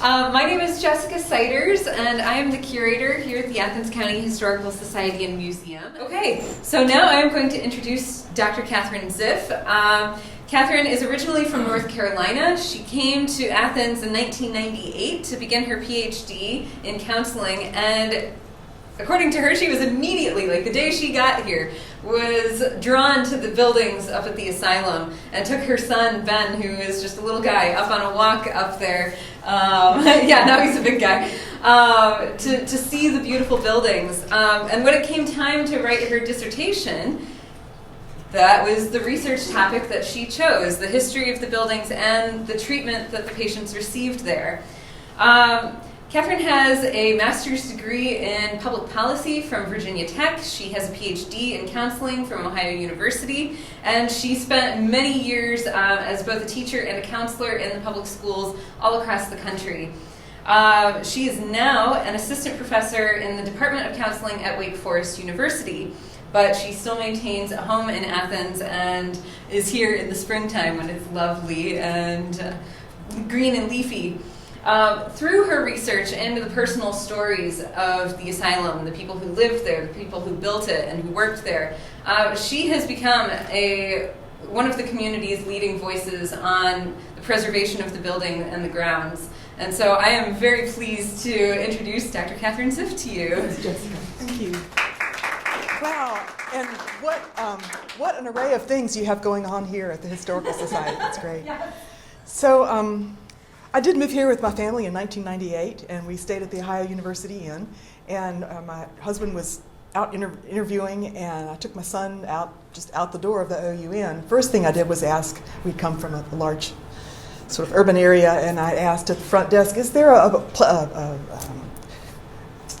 My name is Jessica Siders, and I am the curator here at the Athens County Historical Society and Museum. Okay, so now I am going to introduce Dr. Katherine Ziff. Katherine is originally from North Carolina. She came to Athens in 1998 to begin her PhD in counseling, and according to her, she was immediately, like the day she got here, was drawn to the buildings up at the asylum and took her son, Ben, who is just a little guy, up on a walk up there. Yeah, now he's a big guy. To see the beautiful buildings. And when it came time to write her dissertation, that was the research topic that she chose, the history of the buildings and the treatment that the patients received there. Katherine has a master's degree in public policy from Virginia Tech. She has a PhD in counseling from Ohio University, and she spent many years as both a teacher and a counselor in the public schools all across the country. She is now an assistant professor in the Department of Counseling at Wake Forest University, but she still maintains a home in Athens and is here in the springtime when it's lovely and green and leafy. Through her research into the personal stories of the asylum, the people who lived there, the people who built it and who worked there, she has become one of the community's leading voices on the preservation of the building and the grounds. And so I am very pleased to introduce Dr. Katherine Ziff to you. Thank you. Wow, and what an array of things you have going on here at the Historical Society. That's great. Yes. So, I did move here with my family in 1998, and we stayed at the Ohio University Inn. And my husband was out interviewing, and I took my son just out the door of the OUN. First thing I did was ask. We'd come from a large, sort of urban area, and I asked at the front desk, "Is there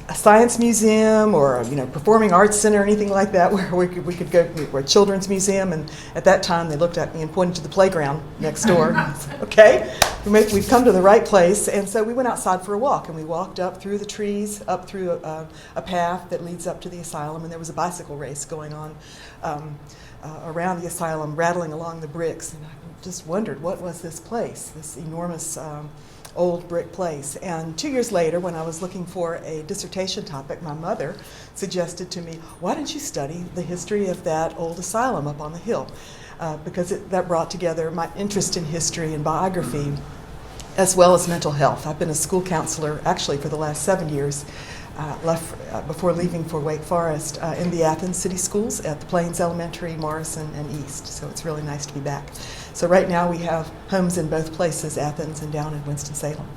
a science museum or performing arts center or anything like that where we could go, or a children's museum?" And at that time they looked at me and pointed to the playground next door. I said, okay, we've come to the right place. And so we went outside for a walk, and we walked up through the trees, up through a path that leads up to the asylum, and there was a bicycle race going on around the asylum, rattling along the bricks. And I just wondered, what was this place, this enormous old brick place? And 2 years later, when I was looking for a dissertation topic, my mother suggested to me, why don't you study the history of that old asylum up on the hill? Because that brought together my interest in history and biography, as well as mental health. I've been a school counselor, actually, for the last 7 years, left before leaving for Wake Forest, in the Athens city schools at the Plains Elementary, Morrison, and East. So it's really nice to be back. So right now we have homes in both places, Athens and down in Winston-Salem.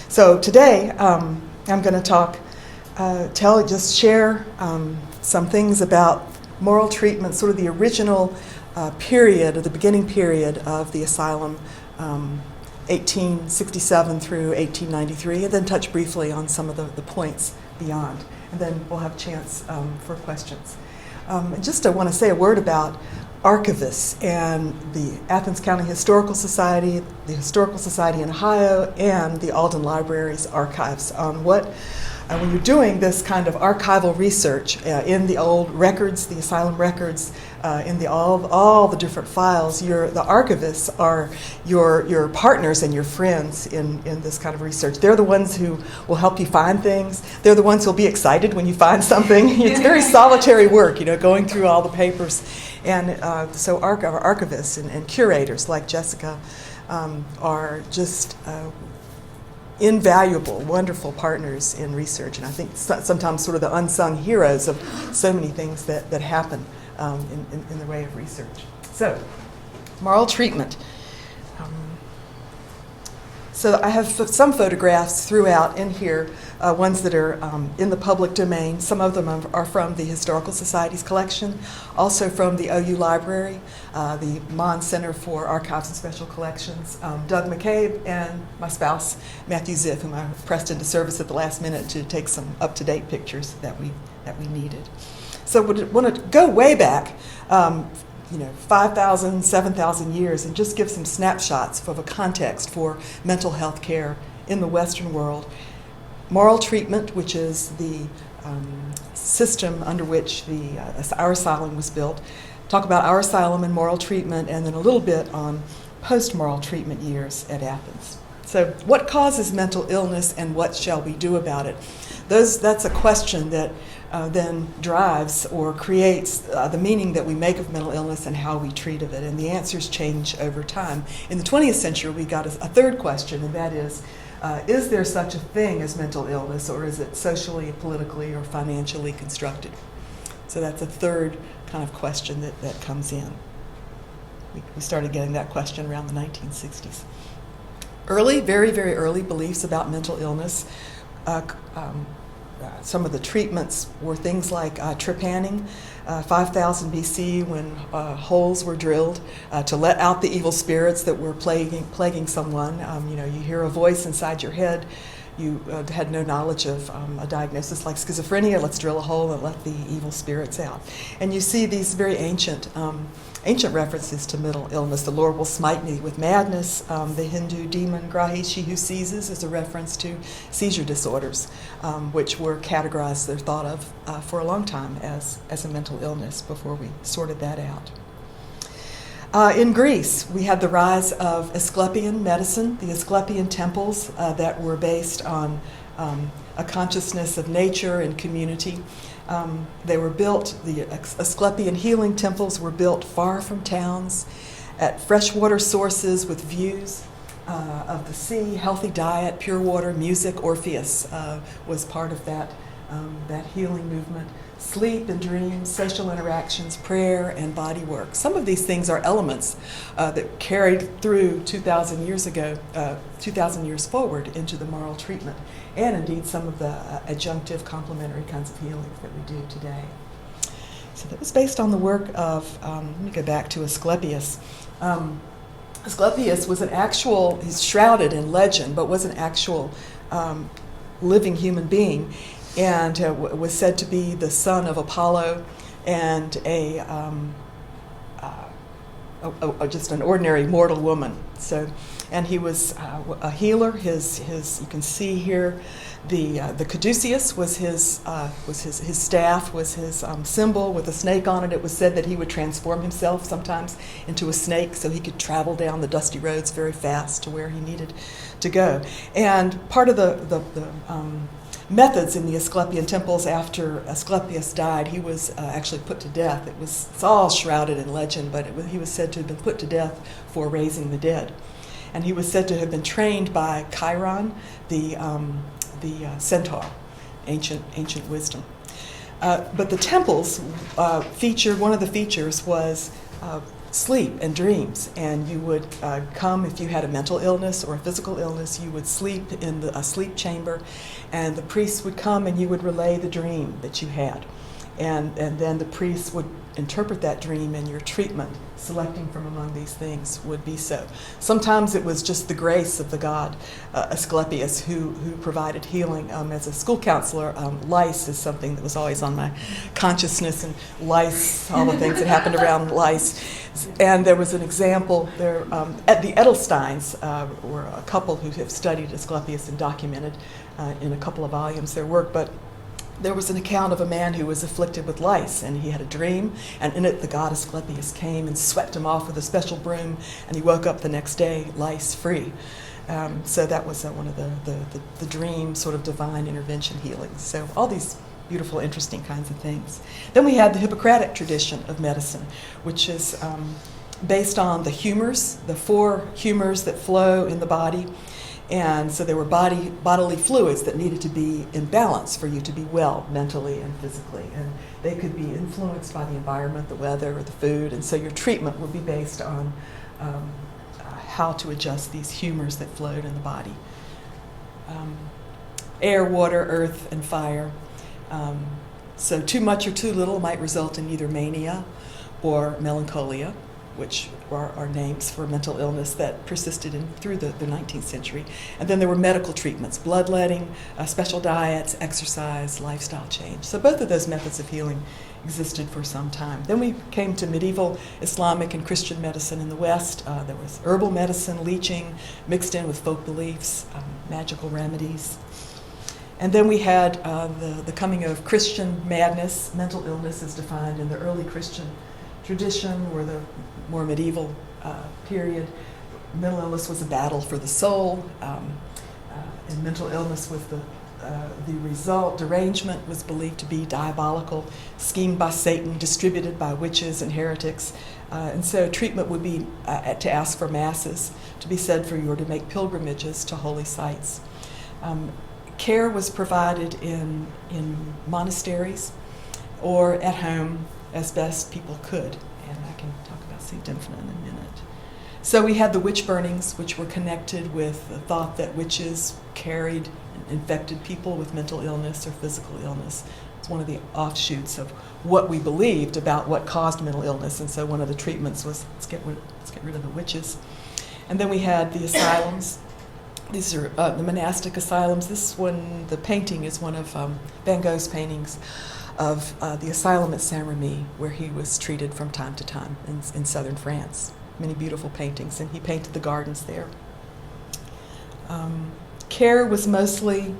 So today I'm going to share some things about moral treatment, sort of the original period, or the beginning period of the asylum, 1867 through 1893, and then touch briefly on some of the points beyond. And then we'll have a chance for questions. I want to say a word about archivists and the Athens County Historical Society, the Historical Society in Ohio, and the Alden Library's archives on when you're doing this kind of archival research in the old records, the asylum records, in all the different files, the archivists are your partners and your friends in this kind of research. They're the ones who will help you find things. They're the ones who'll be excited when you find something. It's very solitary work, going through all the papers. And so our archivists and curators like Jessica are just invaluable, wonderful partners in research, and I think sometimes sort of the unsung heroes of so many things that happen in the way of research. So, moral treatment. So I have some photographs throughout in here, ones that are in the public domain. Some of them are from the Historical Society's collection, also from the OU Library, the Mon Center for Archives and Special Collections, Doug McCabe, and my spouse, Matthew Ziff, whom I pressed into service at the last minute to take some up-to-date pictures that we needed. So we want to go way back, 5,000, 7,000 years, and just give some snapshots of a context for mental health care in the Western world. Moral treatment, which is the system under which our asylum was built. Talk about our asylum and moral treatment, and then a little bit on post-moral treatment years at Athens. So what causes mental illness and what shall we do about it? That's a question that then drives or creates the meaning that we make of mental illness and how we treat of it. And the answers change over time. In the 20th century, we got a third question, and that is there such a thing as mental illness, or is it socially, politically, or financially constructed? So that's a third kind of question that comes in. We started getting that question around the 1960s. Early, very, very early beliefs about mental illness. Some of the treatments were things like trepanning, 5000 BC, when holes were drilled to let out the evil spirits that were plaguing someone. You hear a voice inside your head. You had no knowledge of a diagnosis like schizophrenia. Let's drill a hole and let the evil spirits out. And you see these very ancient references to mental illness. The Lord will smite me with madness. The Hindu demon Grahi, she who seizes, is a reference to seizure disorders, which were categorized, they're thought of for a long time as a mental illness before we sorted that out. In Greece, we had the rise of Asclepian medicine, the Asclepian temples that were based on a consciousness of nature and community. They were built, the Asclepian healing temples were built far from towns, at freshwater sources with views of the sea, healthy diet, pure water, music. Orpheus was part of that healing movement. Sleep and dreams, social interactions, prayer, and body work. Some of these things are elements that carried through 2,000 years ago, 2,000 years forward into the moral treatment, and indeed some of the adjunctive complementary kinds of healings that we do today. So that was based on the work of, let me go back to Asclepius. Asclepius was he's shrouded in legend, but was an actual living human being, and was said to be the son of Apollo and just an ordinary mortal woman. So, and he was a healer. His you can see here, the caduceus was his staff, was his symbol with a snake on it. It was said that he would transform himself sometimes into a snake so he could travel down the dusty roads very fast to where he needed to go. And part of the methods in the Asclepian temples after Asclepius died, he was actually put to death. It's all shrouded in legend, but he was said to have been put to death for raising the dead. And he was said to have been trained by Chiron, the centaur, ancient wisdom. But the temples one of the features was sleep and dreams, and you would come if you had a mental illness or a physical illness. You would sleep in a sleep chamber, and the priest would come and you would relay the dream that you had, and then the priest would interpret that dream, and your treatment, selecting from among these things, would be so. Sometimes it was just the grace of the god Asclepius who provided healing. As a school counselor, lice is something that was always on my consciousness, and lice, all the things that happened around lice. And there was an example there at the Edelsteins, were a couple who have studied Asclepius and documented in a couple of volumes their work, but there was an account of a man who was afflicted with lice, and he had a dream, and in it the god Asclepius came and swept him off with a special broom, and he woke up the next day lice-free. So that was one of the dream sort of divine intervention healings. So all these beautiful, interesting kinds of things. Then we had the Hippocratic tradition of medicine, which is based on the humours, the 4 humours that flow in the body. And so there were bodily fluids that needed to be in balance for you to be well mentally and physically. And they could be influenced by the environment, the weather, or the food. And so your treatment would be based on how to adjust these humours that flowed in the body. Air, water, earth, and fire. So too much or too little might result in either mania or melancholia, which are names for mental illness that persisted through the 19th century. And then there were medical treatments, bloodletting, special diets, exercise, lifestyle change. So both of those methods of healing existed for some time. Then we came to medieval Islamic and Christian medicine in the West. There was herbal medicine, leeching, mixed in with folk beliefs, magical remedies. And then we had the coming of Christian madness. Mental illness is defined in the early Christian tradition, or the more medieval period, mental illness was a battle for the soul, and mental illness was the result. Derangement was believed to be diabolical, schemed by Satan, distributed by witches and heretics. And so treatment would be to ask for masses, to be said for you, or to make pilgrimages to holy sites. Care was provided in monasteries or at home as best people could. And I can talk about St. Infinite in a minute. So we had the witch burnings, which were connected with the thought that witches carried and infected people with mental illness or physical illness. It's one of the offshoots of what we believed about what caused mental illness. And so one of the treatments was, let's get rid of the witches. And then we had the asylums. These are the monastic asylums. This one, the painting is one of Van Gogh's paintings of the asylum at Saint-Remy, where he was treated from time to time in southern France. Many beautiful paintings, and he painted the gardens there. Care was mostly,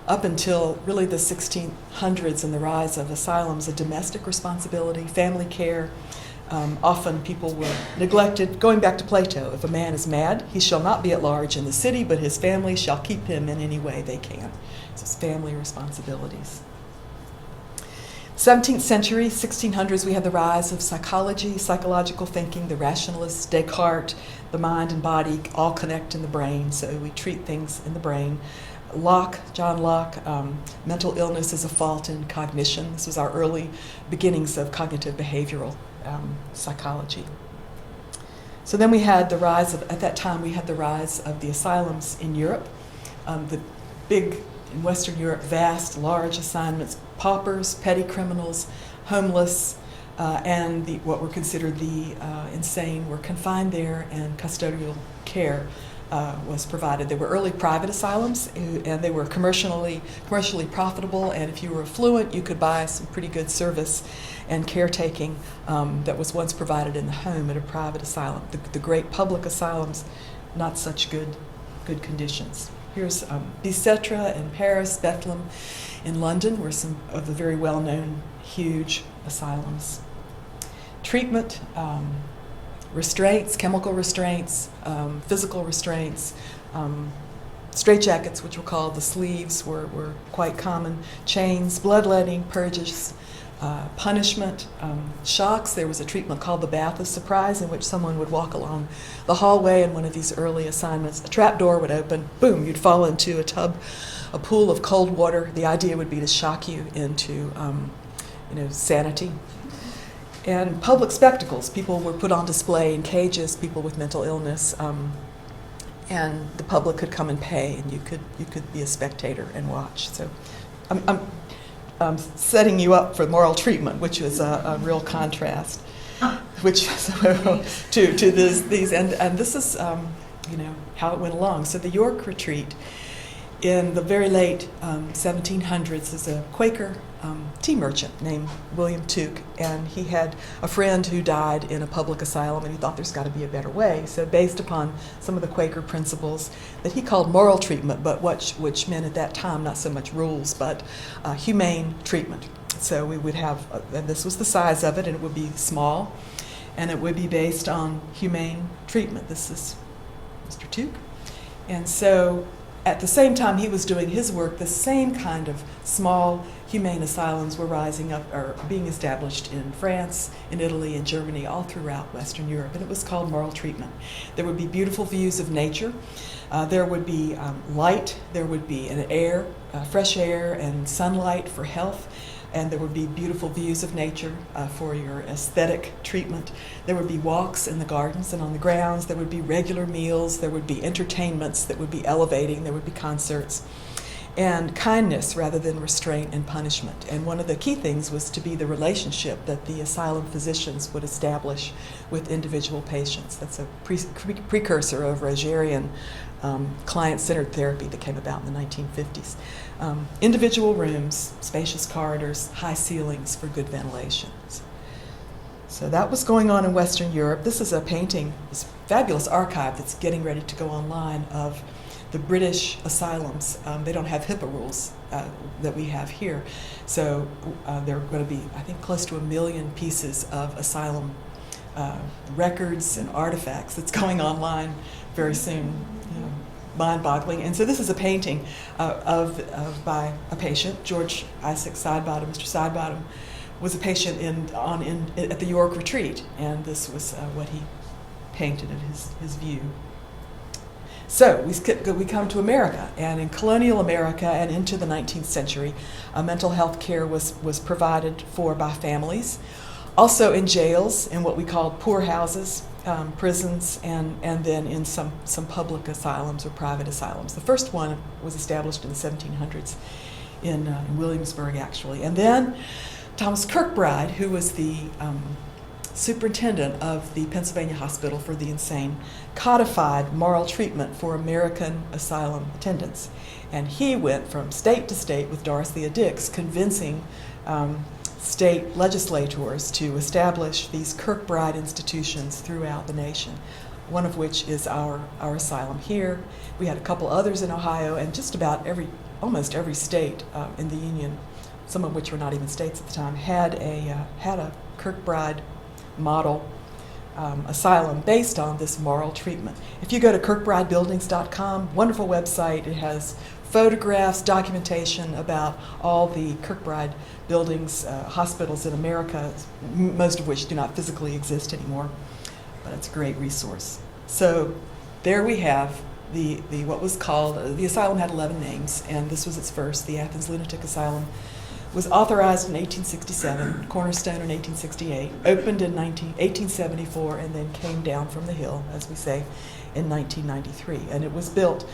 up until really the 1600s and the rise of asylums, a domestic responsibility, family care. Often people were neglected. Going back to Plato, if a man is mad, he shall not be at large in the city, but his family shall keep him in any way they can. So it's family responsibilities. 17th century, 1600s, we had the rise of psychology, psychological thinking, the rationalists, Descartes, the mind and body all connect in the brain, so we treat things in the brain. John Locke, mental illness is a fault in cognition. This was our early beginnings of cognitive behavioral psychology. So then we had the rise of, at that time, we had the rise of the asylums in Europe. The big, in Western Europe, vast, large assignments, paupers, petty criminals, homeless, and what were considered the insane were confined there, and custodial care was provided. There were early private asylums, and they were commercially profitable, and if you were affluent, you could buy some pretty good service and caretaking that was once provided in the home at a private asylum. The great public asylums, not such good conditions. Here's Bicêtre in Paris, Bethlehem in London were some of the very well-known, huge asylums. Treatment, restraints, chemical restraints, physical restraints, straitjackets, which were called the sleeves, were quite common, chains, bloodletting, purges, punishment, shocks. There was a treatment called the bath of surprise, in which someone would walk along the hallway in one of these early assignments. A trap door would open, boom, you'd fall into a pool of cold water. The idea would be to shock you into sanity. And public spectacles, people were put on display in cages, people with mental illness, and the public could come and pay, and you could be a spectator and watch. So I'm setting you up for moral treatment, which was a real contrast, which to these and this is how it went along. So the York Retreat in the very late 1700s is a Quaker tea merchant named William Tuke, and he had a friend who died in a public asylum, and he thought there's got to be a better way. So based upon some of the Quaker principles that he called moral treatment, but which meant at that time not so much rules, but humane treatment. So we would have, and this was the size of it, and it would be small, and it would be based on humane treatment. This is Mr. Tuke. And so at the same time he was doing his work, the same kind of small humane asylums were rising up or being established in France, in Italy, in Germany, all throughout Western Europe, and it was called moral treatment. There would be beautiful views of nature. There would be light. There would be an air, fresh air and sunlight for health. And there would be beautiful views of nature for your aesthetic treatment. There would be walks in the gardens and on the grounds. There would be regular meals. There would be entertainments that would be elevating. There would be concerts. And kindness rather than restraint and punishment. And one of the key things was to be the relationship that the asylum physicians would establish with individual patients. That's a precursor of Rogerian client-centered therapy that came about in the 1950s. Individual rooms, spacious corridors, high ceilings for good ventilation. So that was going on in Western Europe. This is a painting, this fabulous archive that's getting ready to go online of the British asylums. They don't have HIPAA rules that we have here. So there are going to be, I think, close to 1 million pieces of asylum records and artifacts that's going online very soon, mind-boggling. And so this is a painting by a patient, George Isaac Sidebattom. Mr. Sidebattom was a patient at the York Retreat, and this was what he painted of his view. So we come to America, and in colonial America and into the 19th century, mental health care was provided for by families. Also in jails, in what we called poorhouses, prisons, and then in some public asylums or private asylums. The first one was established in the 1700s in Williamsburg, actually. And then Thomas Kirkbride, who was the superintendent of the Pennsylvania Hospital for the Insane, codified moral treatment for American asylum attendants. And he went from state to state with Dorothea Dix, convincing state legislators to establish these Kirkbride institutions throughout the nation, one of which is our asylum here. We had a couple others in Ohio, and just about almost every state in the Union, some of which were not even states at the time, had a Kirkbride model asylum based on this moral treatment. If you go to kirkbridebuildings.com, wonderful website, it has photographs, documentation about all the Kirkbride buildings, hospitals in America, most of which do not physically exist anymore, but it's a great resource. So there we have the what was called, the asylum had 11 names, and this was its first, the Athens Lunatic Asylum. Was authorized in 1867, cornerstone in 1868, opened in 1874, and then came down from the hill, as we say, in 1993. And it was built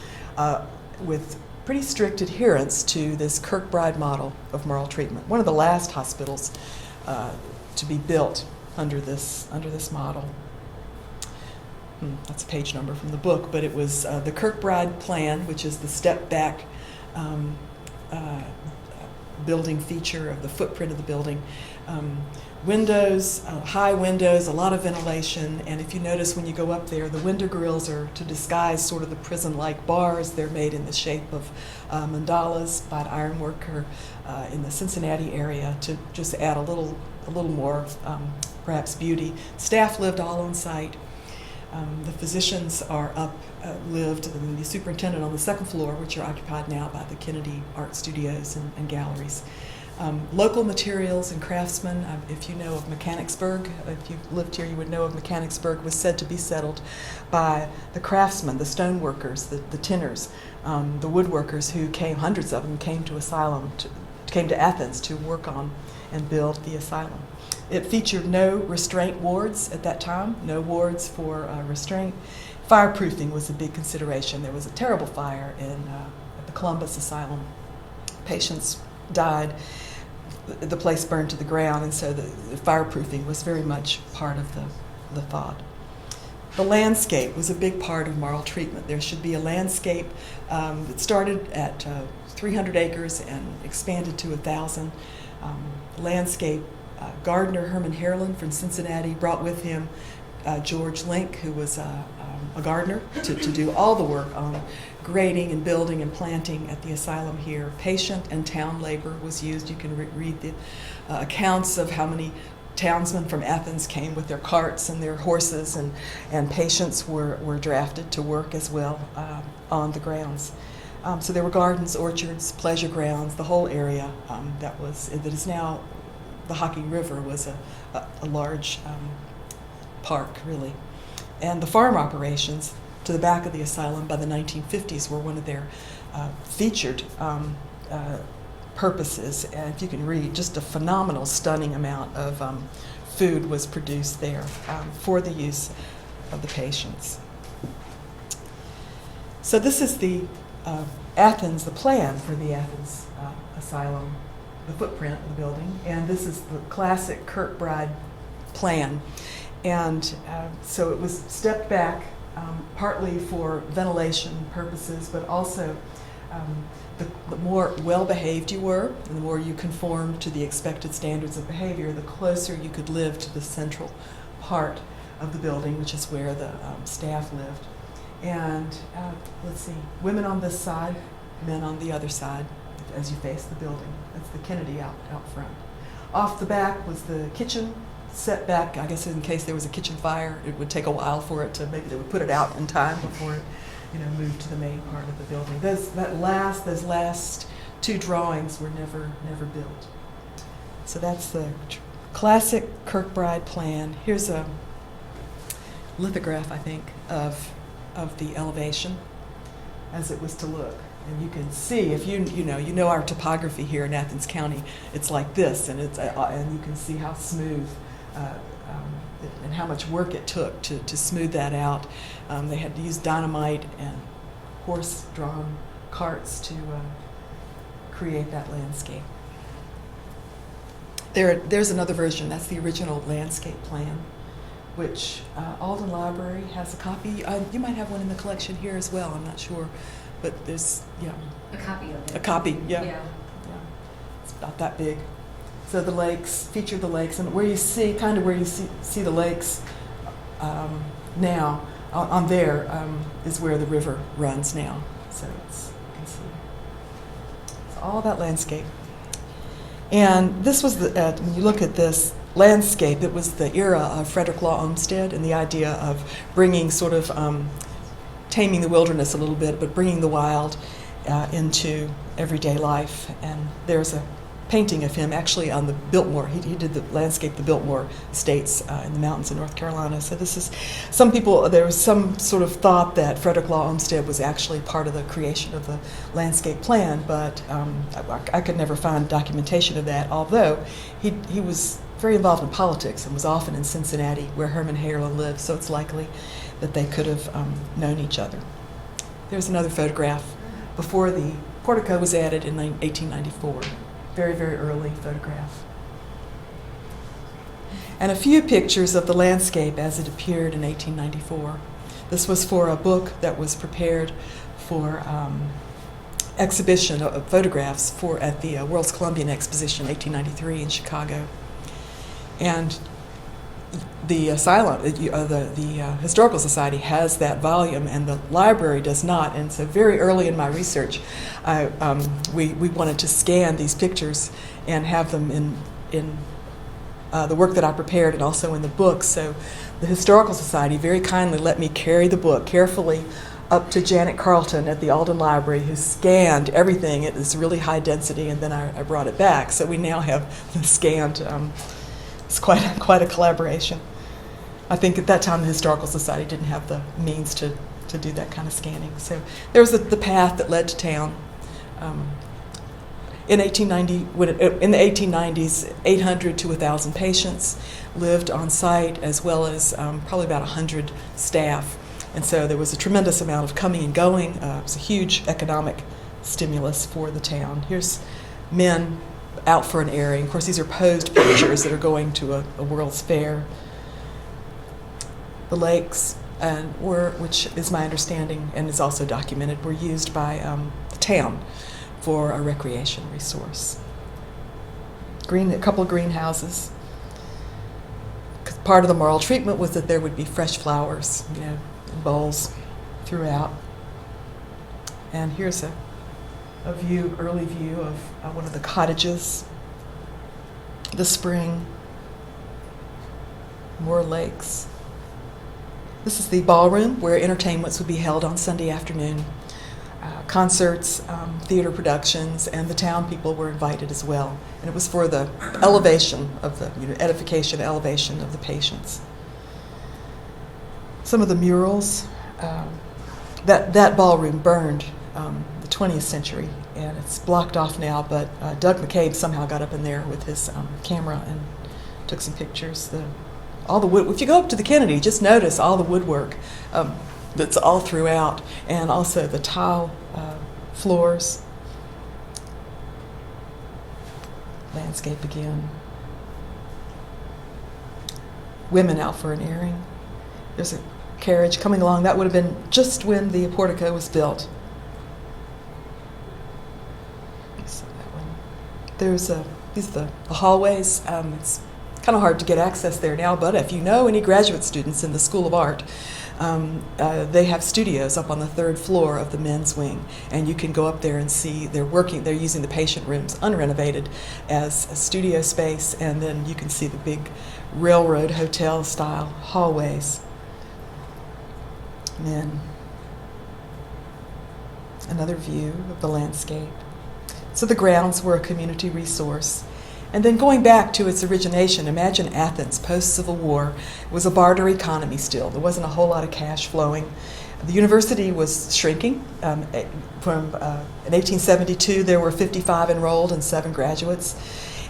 with pretty strict adherence to this Kirkbride model of moral treatment. One of the last hospitals to be built under this model. That's a page number from the book, but it was the Kirkbride plan, which is the step-back building feature of the footprint of the building. Windows, high windows, a lot of ventilation, and if you notice when you go up there, the window grills are to disguise sort of the prison-like bars. They're made in the shape of mandalas by an ironworker in the Cincinnati area to just add a little more perhaps beauty. Staff lived all on site. The physicians are lived, and the superintendent on the second floor, which are occupied now by the Kennedy Art Studios and galleries. Local materials and craftsmen, if you know of Mechanicsburg, if you lived here you would know of Mechanicsburg, was said to be settled by the craftsmen, the stone workers, the tinners, the woodworkers who came, hundreds of them came to Athens to work on and build the asylum. It featured no restraint wards at that time, no wards for restraint. Fireproofing was a big consideration. There was a terrible fire at the Columbus Asylum. Patients died. The place burned to the ground, and so the fireproofing was very much part of the thought. The landscape was a big part of moral treatment. There should be a landscape that started at 300 acres and expanded to 1,000. Landscape gardener Herman Harlan from Cincinnati brought with him George Link, who was a gardener, to do all the work on grading and building and planting at the asylum here. Patient and town labor was used. You can read the accounts of how many townsmen from Athens came with their carts and their horses, and patients were drafted to work as well on the grounds. So there were gardens, orchards, pleasure grounds, the whole area that is now the Hockey River was a large park, really. And the farm operations to the back of the asylum by the 1950s were one of their featured purposes. And if you can read, just a phenomenal, stunning amount of food was produced there for the use of the patients. So this is the Athens, the plan for the Athens Asylum, the footprint of the building, and this is the classic Kirkbride plan. And so it was stepped back partly for ventilation purposes, but also the more well-behaved you were, and the more you conformed to the expected standards of behavior, the closer you could live to the central part of the building, which is where the staff lived. And let's see, women on this side, men on the other side, as you face the building. That's the Kennedy out front. Off the back was the kitchen, set back, I guess, in case there was a kitchen fire. It would take a while for it to, maybe they would put it out in time before it, moved to the main part of the building. Those last two drawings were never built. So that's the classic Kirkbride plan. Here's a lithograph, I think, of the elevation as it was to look. And you can see, if you know our topography here in Athens County, it's like this, and and you can see how smooth and how much work it took to smooth that out. They had to use dynamite and horse-drawn carts to create that landscape. There's another version. That's the original landscape plan, which Alden Library has a copy. You might have one in the collection here as well. I'm not sure. But there's, a copy of it. A copy, yeah. Yeah. It's about that big. So the lakes, feature the lakes, and where you see the lakes now, on there is where the river runs now. So you can see. It's all about landscape. And this was, when you look at this landscape, it was the era of Frederick Law Olmsted and the idea of bringing sort of taming the wilderness a little bit, but bringing the wild into everyday life. And there's a painting of him actually on the Biltmore. He did the landscape, the Biltmore Estates in the mountains in North Carolina. So this is, there was some sort of thought that Frederick Law Olmsted was actually part of the creation of the landscape plan, but I could never find documentation of that, although he was very involved in politics and was often in Cincinnati, where Herman Hayerland lived, so it's likely that they could have known each other. There's another photograph before the portico was added in 1894. Very, very early photograph. And a few pictures of the landscape as it appeared in 1894. This was for a book that was prepared for exhibition of photographs at the World's Columbian Exposition, 1893 in Chicago. And the asylum, the Historical Society has that volume, and the library does not. And so, very early in my research, we wanted to scan these pictures and have them in the work that I prepared, and also in the book. So, the Historical Society very kindly let me carry the book carefully up to Janet Carlton at the Alden Library, who scanned everything. It was really high density, and then I brought it back. So we now have the scanned. It's quite a collaboration. I think at that time the Historical Society didn't have the means to do that kind of scanning. So there was the path that led to town. In the 1890s, 800 to 1,000 patients lived on site, as well as probably about 100 staff. And so there was a tremendous amount of coming and going. It was a huge economic stimulus for the town. Here's men out for an airing. Of course, these are posed pictures that are going to a World's Fair. The lakes, which is my understanding and is also documented, were used by the town for a recreation resource. A couple of greenhouses. Part of the moral treatment was that there would be fresh flowers, in bowls throughout. And here's a early view of one of the cottages, the spring, more lakes. This is the ballroom where entertainments would be held on Sunday afternoon, concerts, theater productions, and the town people were invited as well. And it was for the elevation of the edification, elevation of the patients. Some of the murals, that ballroom burned the 20th century, and it's blocked off now, but Doug McCabe somehow got up in there with his camera and took some pictures. All the wood. If you go up to the Kennedy, just notice all the woodwork that's all throughout, and also the tile floors. Landscape again. Women out for an airing. There's a carriage coming along. That would have been just when the portico was built. So that one. These are the hallways. It's kind of hard to get access there now, but if you know any graduate students in the School of Art, they have studios up on the 3rd floor of the men's wing, and you can go up there and see they're using the patient rooms unrenovated as a studio space, and then you can see the big railroad hotel style hallways. And then another view of the landscape. So the grounds were a community resource. And then going back to its origination, imagine Athens post-Civil War. It was a barter economy still. There wasn't a whole lot of cash flowing. The university was shrinking. In 1872, there were 55 enrolled and 7 graduates.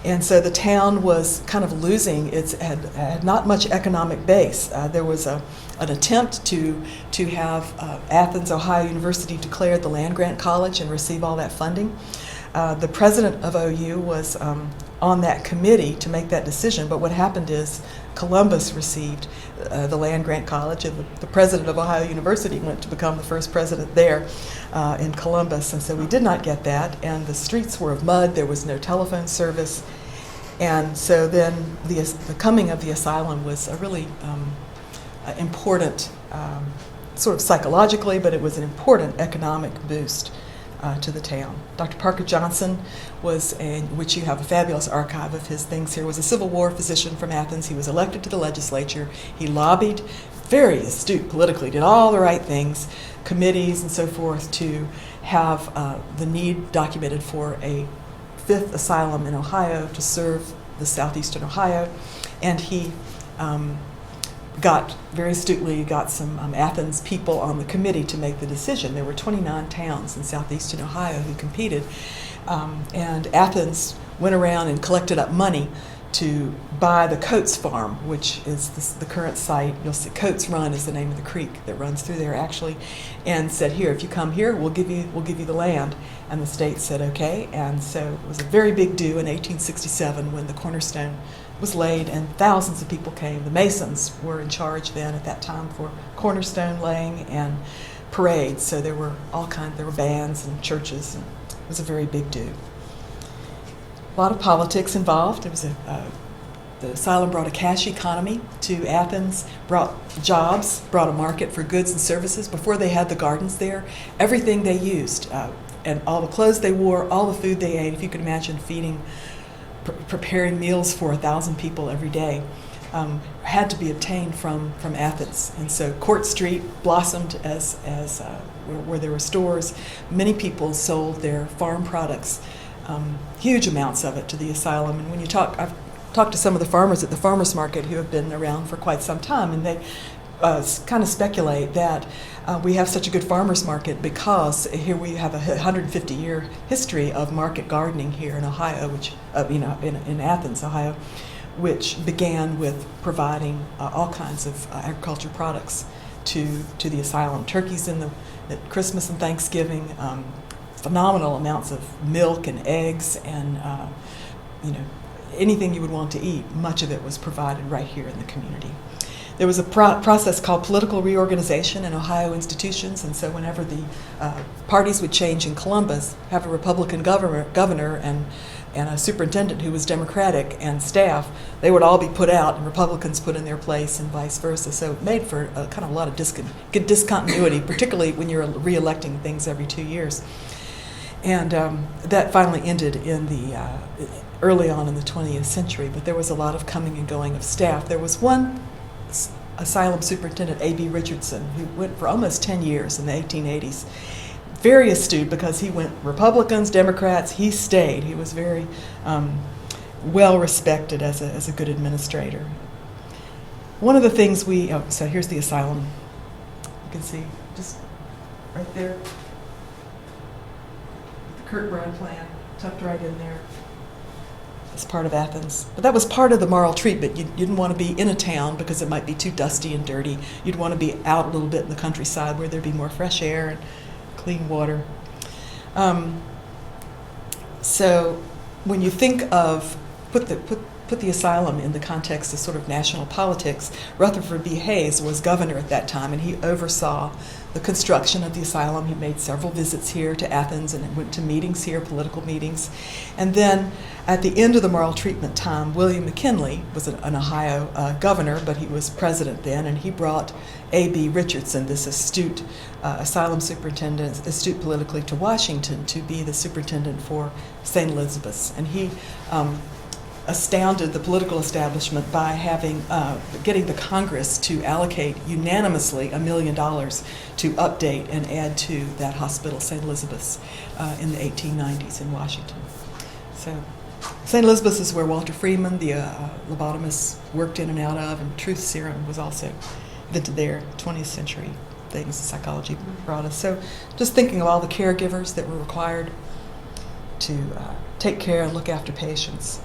And so the town was kind of losing had not much economic base. There was an attempt to have Athens, Ohio University declare the land-grant college and receive all that funding. The president of OU was on that committee to make that decision, but what happened is Columbus received the land-grant college, and the president of Ohio University went to become the first president there in Columbus, and so we did not get that, and the streets were of mud, there was no telephone service, and so then the coming of the asylum was a really important, sort of psychologically, but it was an important economic boost to the town. Dr. Parker Johnson was, which you have a fabulous archive of his things here, was a Civil War physician from Athens. He was elected to the legislature. He lobbied, very astute politically, did all the right things, committees and so forth, to have the need documented for a 5th asylum in Ohio to serve the southeastern Ohio. And he very astutely got some Athens people on the committee to make the decision. There were 29 towns in southeastern Ohio who competed, and Athens went around and collected up money to buy the Coates Farm, which is the current site. You'll see Coates Run is the name of the creek that runs through there actually, and said, here, if you come here, we'll give you the land. And the state said okay, and so it was a very big do in 1867 when the cornerstone was laid and thousands of people came. The Masons were in charge then at that time for cornerstone laying and parades, so there were bands and churches, and it was a very big do. A lot of politics involved. It was the asylum brought a cash economy to Athens, brought jobs, brought a market for goods and services. Before they had the gardens there, everything they used, and all the clothes they wore, all the food they ate, if you could imagine feeding, preparing meals for 1,000 people every day, had to be obtained from Athens. And so Court Street blossomed as where there were stores. Many people sold their farm products, huge amounts of it, to the asylum. And when I've talked to some of the farmers at the farmers market who have been around for quite some time, and they kind of speculate that we have such a good farmers market because here we have a 150-year history of market gardening here in Ohio, which in Athens, Ohio, which began with providing all kinds of agriculture products to the asylum. Turkeys at Christmas and Thanksgiving, phenomenal amounts of milk and eggs, and anything you would want to eat. Much of it was provided right here in the community. There was a process called political reorganization in Ohio institutions, and so whenever the parties would change in Columbus, have a Republican governor and a superintendent who was Democratic and staff, they would all be put out and Republicans put in their place and vice versa. So it made for kind of a lot of good discontinuity, particularly when you're re-electing things every 2 years. And that finally ended in early on in the 20th century, but there was a lot of coming and going of staff. There was one asylum superintendent, A.B. Richardson, who went for almost 10 years in the 1880s. Very astute because he went Republicans, Democrats, he stayed. He was very well respected as a good administrator. One of the things so here's the asylum. You can see just right there, the Kirkbride plan tucked right in there. It's part of Athens. But that was part of the moral treatment. You didn't want to be in a town because it might be too dusty and dirty. You'd want to be out a little bit in the countryside where there'd be more fresh air and clean water. So when you think of, put put the asylum in the context of sort of national politics, Rutherford B. Hayes was governor at that time, and he oversaw the construction of the asylum. He made several visits here to Athens and went to meetings here, political meetings. And then at the end of the moral treatment time, William McKinley was an Ohio governor, but he was president then, and he brought A.B. Richardson, this astute asylum superintendent, astute politically, to Washington to be the superintendent for St. Elizabeth's. And he astounded the political establishment by getting the Congress to allocate unanimously $1 million to update and add to that hospital, St. Elizabeth's, in the 1890s in Washington. So St. Elizabeth's is where Walter Freeman, the lobotomist, worked in and out of, and truth serum was also invented there. 20th century things, psychology brought us. So just thinking of all the caregivers that were required to take care and look after patients.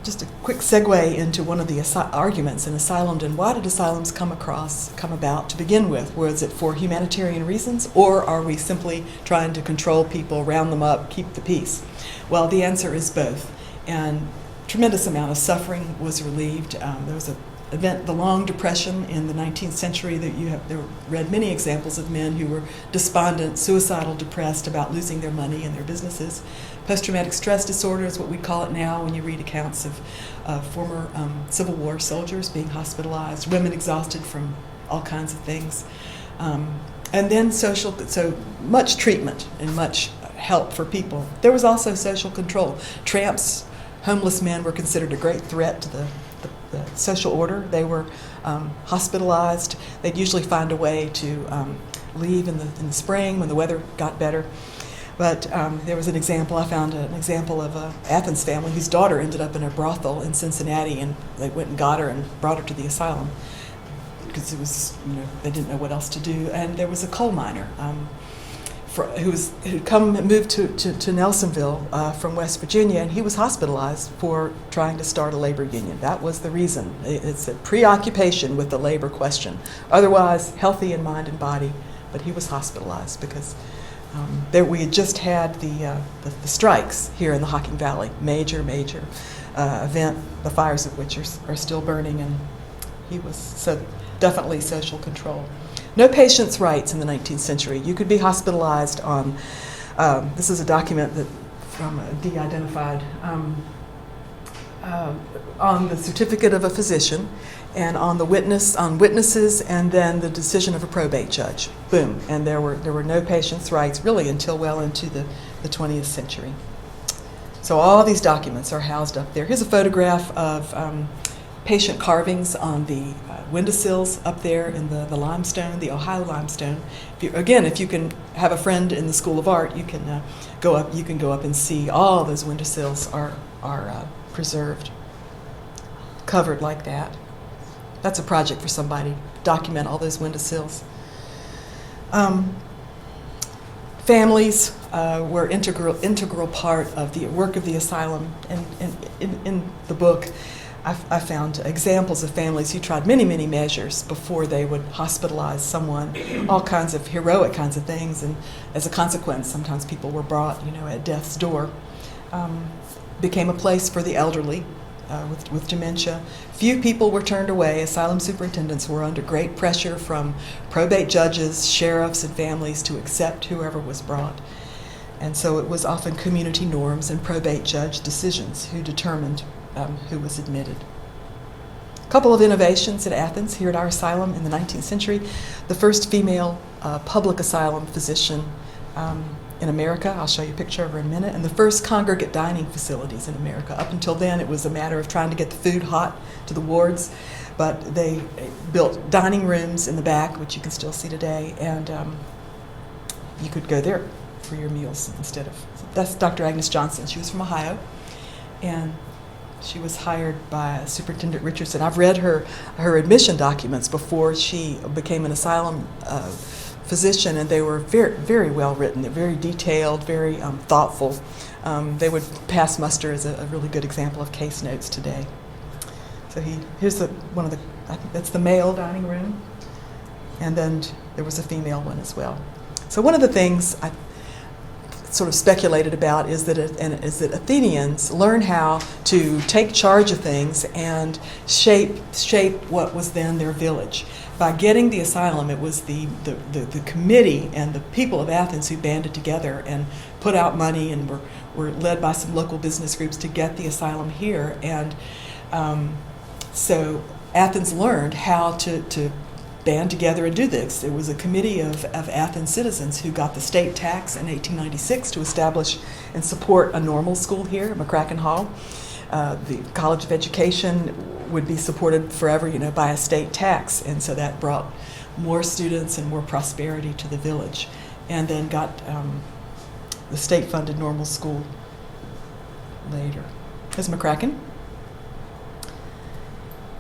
Just a quick segue into one of the arguments in asylum. And why did asylums come about to begin with? Was it for humanitarian reasons, or are we simply trying to control people, round them up, keep the peace? Well, the answer is both. And tremendous amount of suffering was relieved. There was an event, the Long Depression in the 19th century, there were read many examples of men who were despondent, suicidal, depressed about losing their money and their businesses. Post-traumatic stress disorder is what we call it now when you read accounts of former Civil War soldiers being hospitalized, women exhausted from all kinds of things. And then so much treatment and much help for people. There was also social control. Tramps, homeless men were considered a great threat to the social order. They were hospitalized. They'd usually find a way to leave in the spring when the weather got better. But there was I found an example of an Athens family whose daughter ended up in a brothel in Cincinnati, and they went and got her and brought her to the asylum because it was, they didn't know what else to do. And there was a coal miner who'd moved to Nelsonville from West Virginia, and he was hospitalized for trying to start a labor union. That was the reason. It's a preoccupation with the labor question. Otherwise, healthy in mind and body, but he was hospitalized because we had just had the strikes here in the Hocking Valley, major event, the fires of which are still burning, and he was so definitely social control. No patient's rights in the 19th century. You could be hospitalized on, this is a document from a de-identified, on the certificate of a physician, and on witnesses, and then the decision of a probate judge. Boom. And there were no patient's rights really until well into the 20th century. So all these documents are housed up there. Here's a photograph of patient carvings on the windowsills up there in the limestone, the Ohio limestone. If you can have a friend in the School of Art, you can go up. You can go up and see all those windowsills are preserved, covered like that. That's a project for somebody. Document all those windowsills. Families were integral part of the work of the asylum, and in the book, I found examples of families who tried many measures before they would hospitalize someone, all kinds of heroic kinds of things, and as a consequence, sometimes people were brought, at death's door. Became a place for the elderly with dementia. Few people were turned away. Asylum superintendents were under great pressure from probate judges, sheriffs, and families to accept whoever was brought. And so it was often community norms and probate judge decisions who determined who was admitted. A couple of innovations at Athens, here at our asylum in the 19th century. The first female public asylum physician in America. I'll show you a picture of her in a minute. And the first congregate dining facilities in America. Up until then, it was a matter of trying to get the food hot to the wards, but they built dining rooms in the back, which you can still see today, and you could go there for your meals instead of. That's Dr. Agnes Johnson. She was from Ohio, and she was hired by Superintendent Richardson. I've read her admission documents before she became an asylum physician, and they were very well written. They're very detailed, very thoughtful. They would pass muster as a really good example of case notes today. So here's I think that's the male dining room, and then there was a female one as well. So one of the things, sort of speculated about is that Athenians learned how to take charge of things and shape what was then their village. By getting the asylum, it was the committee and the people of Athens who banded together and put out money and were led by some local business groups to get the asylum here. And so Athens learned how to band together and do this. It was a committee of Athens citizens who got the state tax in 1896 to establish and support a normal school here at McCracken Hall. The College of Education would be supported forever, by a state tax, and so that brought more students and more prosperity to the village. And then got the state-funded normal school later. There's McCracken.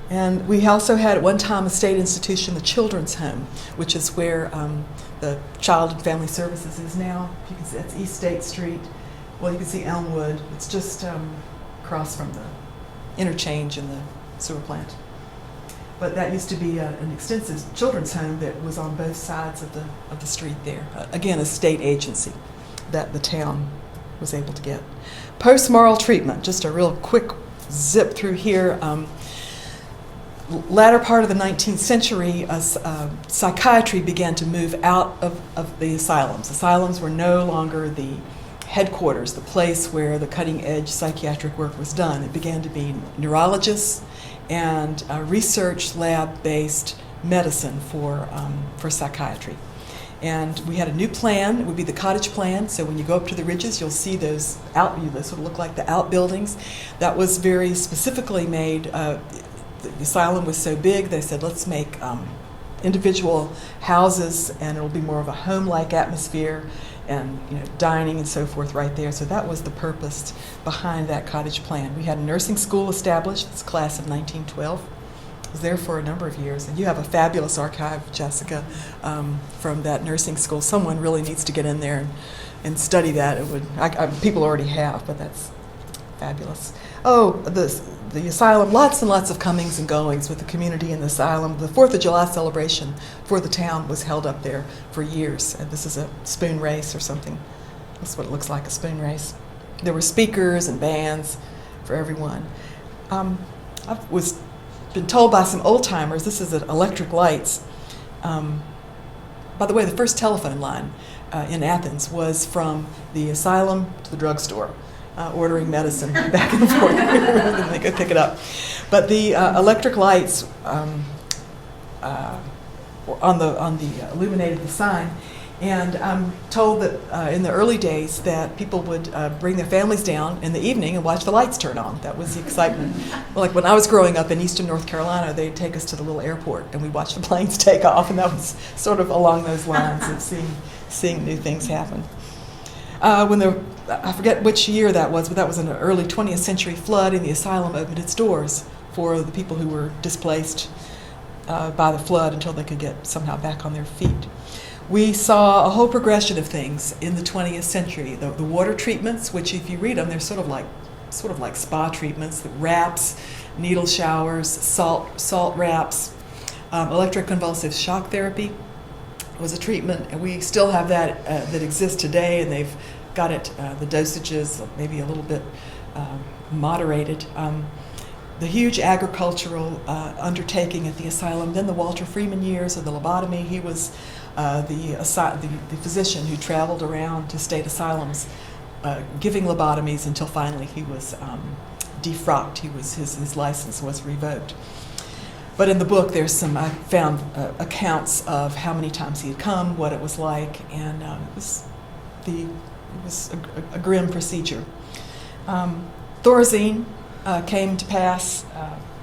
And we also had at one time a state institution, the Children's Home, which is where the Child and Family Services is now. You can see that's East State Street. Well, you can see Elmwood. It's just across from the interchange and the sewer plant. But that used to be an extensive children's home that was on both sides of the street there. Again, a state agency that the town was able to get. Post-moral treatment, just a real quick zip through here. Latter part of the 19th century, psychiatry began to move out of the asylums. Asylums were no longer the headquarters, the place where the cutting-edge psychiatric work was done. It began to be neurologists and research lab-based medicine for psychiatry. And we had a new plan. It would be the cottage plan. So when you go up to the ridges, you'll see those they sort of look like the outbuildings. That was very specifically made. The asylum was so big, they said, let's make individual houses, and it'll be more of a home-like atmosphere, and dining and so forth right there. So that was the purpose behind that cottage plan. We had a nursing school established. It's class of 1912. I was there for a number of years, and you have a fabulous archive, Jessica, from that nursing school. Someone really needs to get in there and study that. People already have, but that's fabulous. Oh, the asylum, lots and lots of comings and goings with the community in the asylum. The 4th of July celebration for the town was held up there for years. And this is a spoon race or something. That's what it looks like, a spoon race. There were speakers and bands for everyone. I was been told by some old timers, this is at Electric Lights. By the way, the first telephone line in Athens was from the asylum to the drugstore. Ordering medicine back and forth, and they could pick it up. But the electric lights on the illuminated the sign, and I'm told that in the early days that people would bring their families down in the evening and watch the lights turn on. That was the excitement. Like when I was growing up in eastern North Carolina, they'd take us to the little airport and we'd watch the planes take off, and that was sort of along those lines of seeing new things happen. I forget which year that was, but that was an early 20th century flood, and the asylum opened its doors for the people who were displaced by the flood until they could get somehow back on their feet. We saw a whole progression of things in the 20th century. The water treatments, which if you read them, they're sort of like spa treatments, the wraps, needle showers, salt wraps, electroconvulsive shock therapy was a treatment, and we still have that that exists today, and they've got it, the dosages maybe a little bit moderated. The huge agricultural undertaking at the asylum, then the Walter Freeman years of the lobotomy. He was the physician who traveled around to state asylums giving lobotomies until finally he was defrocked. His license was revoked. But in the book, I found accounts of how many times he had come, what it was like, and it was a grim procedure. Thorazine came to pass,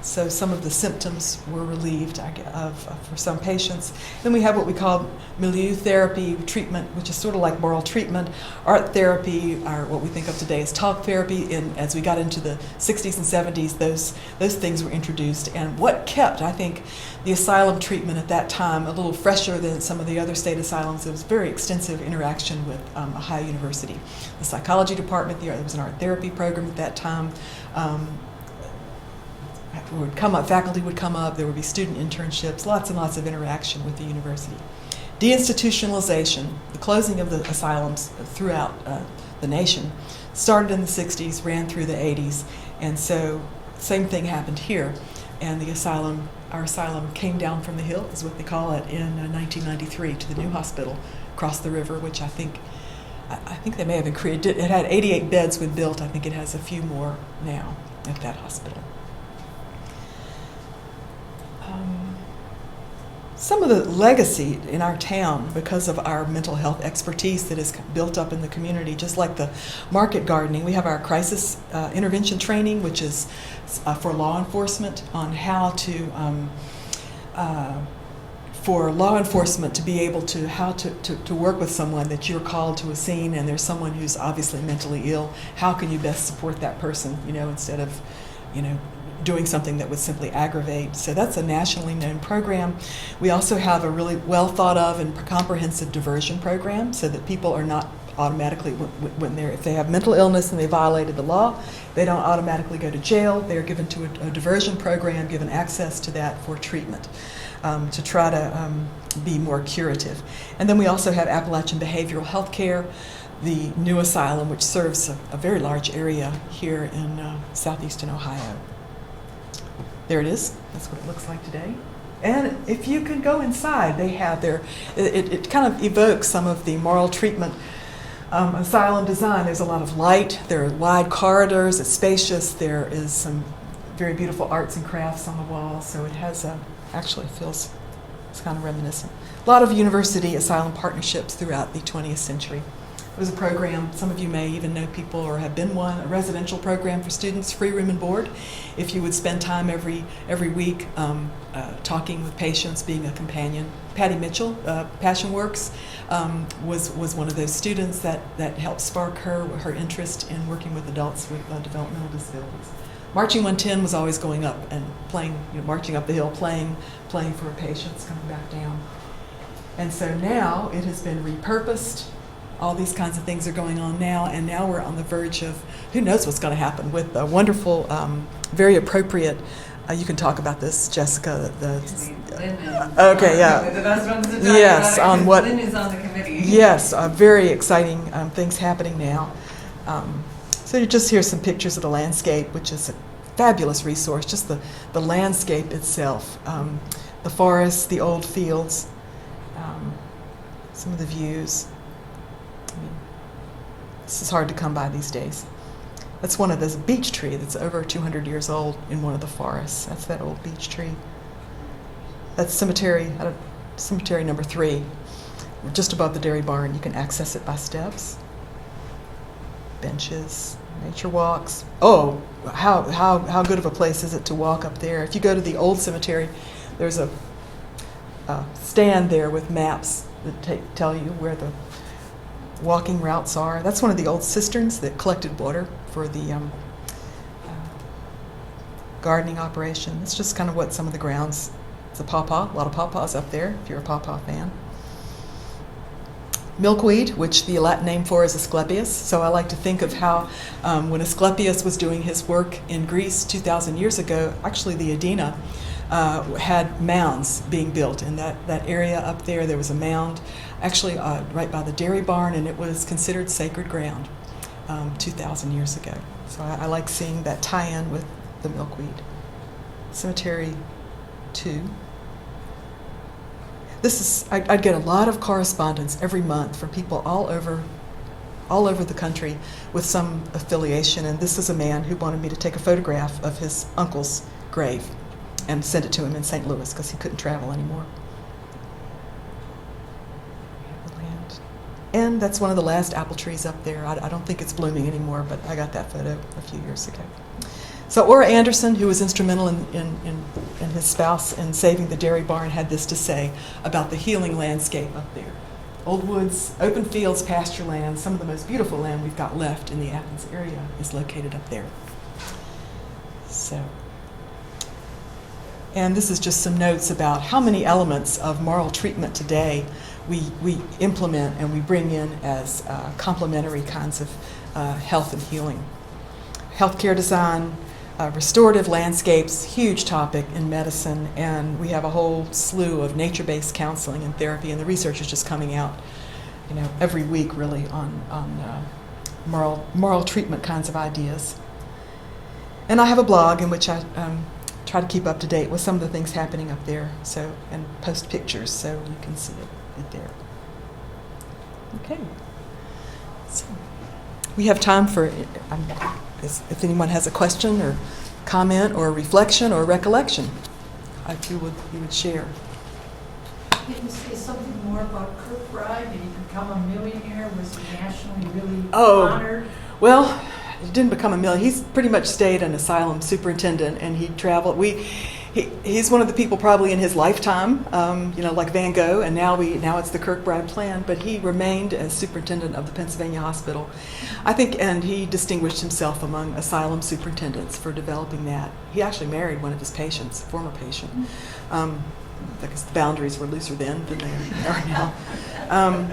so some of the symptoms were relieved for some patients. Then we have what we call milieu therapy treatment, which is sort of like moral treatment. Art therapy, or what we think of today as talk therapy. As we got into the 60s and 70s, those things were introduced. And what kept, I think, the asylum treatment at that time a little fresher than some of the other state asylums, it was very extensive interaction with Ohio University. The psychology department, there was an art therapy program at that time. Faculty would come up, there would be student internships, lots and lots of interaction with the university. Deinstitutionalization, the closing of the asylums throughout the nation, started in the 60s, ran through the 80s, and so same thing happened here. And our asylum came down from the hill, is what they call it, in 1993 to the new hospital across the river, which I think they may have created. It had 88 beds when built. I think it has a few more now at that hospital. Some of the legacy in our town, because of our mental health expertise that is built up in the community, just like the market gardening, we have our crisis intervention training, which is for law enforcement on how to, for law enforcement to be able to, how to work with someone that you're called to a scene and there's someone who's obviously mentally ill. How can you best support that person, instead of, doing something that would simply aggravate. So that's a nationally known program. We also have a really well thought of and comprehensive diversion program so that people are not automatically, if they have mental illness and they violated the law, they don't automatically go to jail. They're given to a diversion program, given access to that for treatment to try to be more curative. And then we also have Appalachian Behavioral Health Care, the new asylum, which serves a very large area here in southeastern Ohio. There it is. That's what it looks like today. And if you can go inside, they have it kind of evokes some of the moral treatment asylum design. There's a lot of light. There are wide corridors. It's spacious. There is some very beautiful arts and crafts on the walls. So it has actually feels, it's kind of reminiscent. A lot of university asylum partnerships throughout the 20th century. It was a program, some of you may even know people or have been one, a residential program for students, free room and board. If you would spend time every week talking with patients, being a companion. Patty Mitchell, Passion Works, was one of those students that helped spark her interest in working with adults with developmental disabilities. Marching 110 was always going up and playing, marching up the hill, playing for patients coming back down. And so now it has been repurposed. All these kinds of things are going on now, and now we're on the verge of who knows what's going to happen with a wonderful, very appropriate. You can talk about this, Jessica. Okay, yeah. The best ones to talk yes, about on what? Lynn is on the committee. Yes, very exciting things happening now. So you just hear some pictures of the landscape, which is a fabulous resource. Just the landscape itself, the forests, the old fields, some of the views. This is hard to come by these days. That's one of those beech tree that's over 200 years old in one of the forests. That's that old beech tree. That's cemetery number 3, just above the dairy barn. You can access it by steps, benches, nature walks. Oh, how good of a place is it to walk up there? If you go to the old cemetery, there's a stand there with maps that tell you where the walking routes are. That's one of the old cisterns that collected water for the gardening operation. It's just kind of what some of the grounds. It's a pawpaw, a lot of pawpaws up there if you're a pawpaw fan. Milkweed, which the Latin name for is Asclepius. So I like to think of how when Asclepius was doing his work in Greece 2,000 years ago, actually the Edina had mounds being built in that area up there. There was a mound actually right by the dairy barn, and it was considered sacred ground 2,000 years ago. So I like seeing that tie-in with the milkweed. Cemetery 2. I'd get a lot of correspondence every month from people all over the country with some affiliation, and this is a man who wanted me to take a photograph of his uncle's grave and send it to him in St. Louis because he couldn't travel anymore. And that's one of the last apple trees up there. I don't think it's blooming anymore, but I got that photo a few years ago. So Ora Anderson, who was instrumental in his spouse in saving the dairy barn, had this to say about the healing landscape up there. Old woods, open fields, pasture land, some of the most beautiful land we've got left in the Athens area is located up there. So, and this is just some notes about how many elements of moral treatment today we implement and we bring in as complementary kinds of health and healthcare design, restorative landscapes, huge topic in medicine, and we have a whole slew of nature-based counseling and therapy, and the research is just coming out, every week really on moral treatment kinds of ideas. And I have a blog in which I try to keep up to date with some of the things happening up there, and post pictures so you can see it there. Okay. So we have time for if anyone has a question or comment or reflection or recollection, if you would share. Can you say something more about Kirkbride? Did he become a millionaire? Was he nationally really honored? Well, he didn't become a millionaire. He's pretty much stayed an asylum superintendent, and he traveled. He's one of the people probably in his lifetime, like Van Gogh, and now it's the Kirkbride plan. But he remained as superintendent of the Pennsylvania Hospital, I think, and he distinguished himself among asylum superintendents for developing that. He actually married one of his patients, a former patient. I guess the boundaries were looser then than they are now.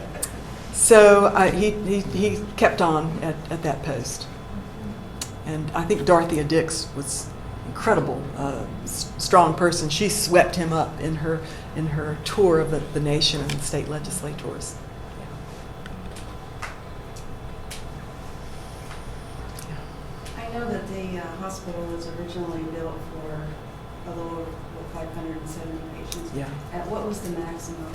So he kept on at that post. And I think Dorothea Dix was incredible, strong person. She swept him up in her tour of the nation and the state legislators. I know that the hospital was originally built for a little over 570 patients. Yeah. What was the maximum?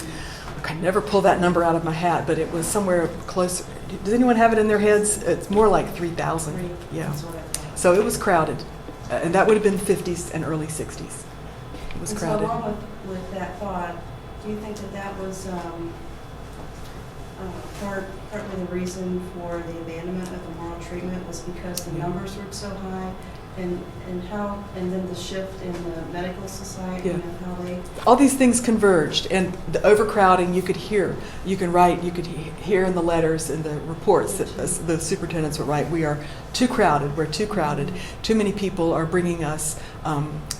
I can never pull that number out of my hat, but it was somewhere close. Does anyone have it in their heads? It's more like 3,000. Yeah. That's what I thought. So it was crowded. And that would have been the 50s and early 60s. It was crowded. So along with that thought, do you think that was partly the reason for the abandonment of the moral treatment was because the numbers were so high, and then the shift in the medical society and how they... All these things converged, and the overcrowding you could hear. You could hear in the letters and the reports that the superintendents would write, we are too crowded, we're too crowded. Too many people are bringing us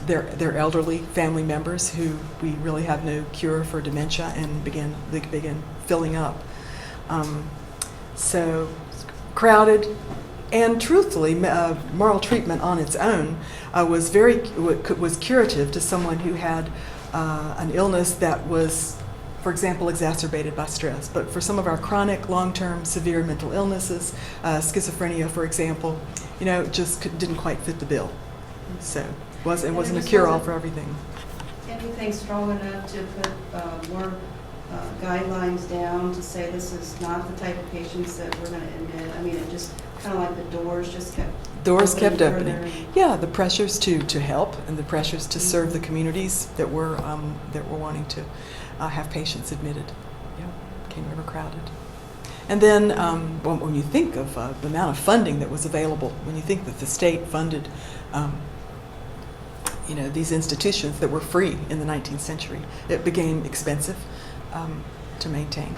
their elderly family members who we really have no cure for dementia, and they begin filling up. So crowded, and truthfully, moral treatment on its own was curative to someone who had an illness that was, for example, exacerbated by stress. But for some of our chronic, long-term, severe mental illnesses, schizophrenia, for example, just didn't quite fit the bill. So it wasn't a cure-all for everything. Anything strong enough to put more guidelines down to say this is not the type of patients that we're going to admit? I mean, it just kind of like the doors just kept opening. Yeah, the pressures to help and the pressures to serve the communities that were wanting to have patients admitted. Yeah, became overcrowded. And then when you think of the amount of funding that was available, when you think that the state funded these institutions that were free in the 19th century, it became expensive to maintain.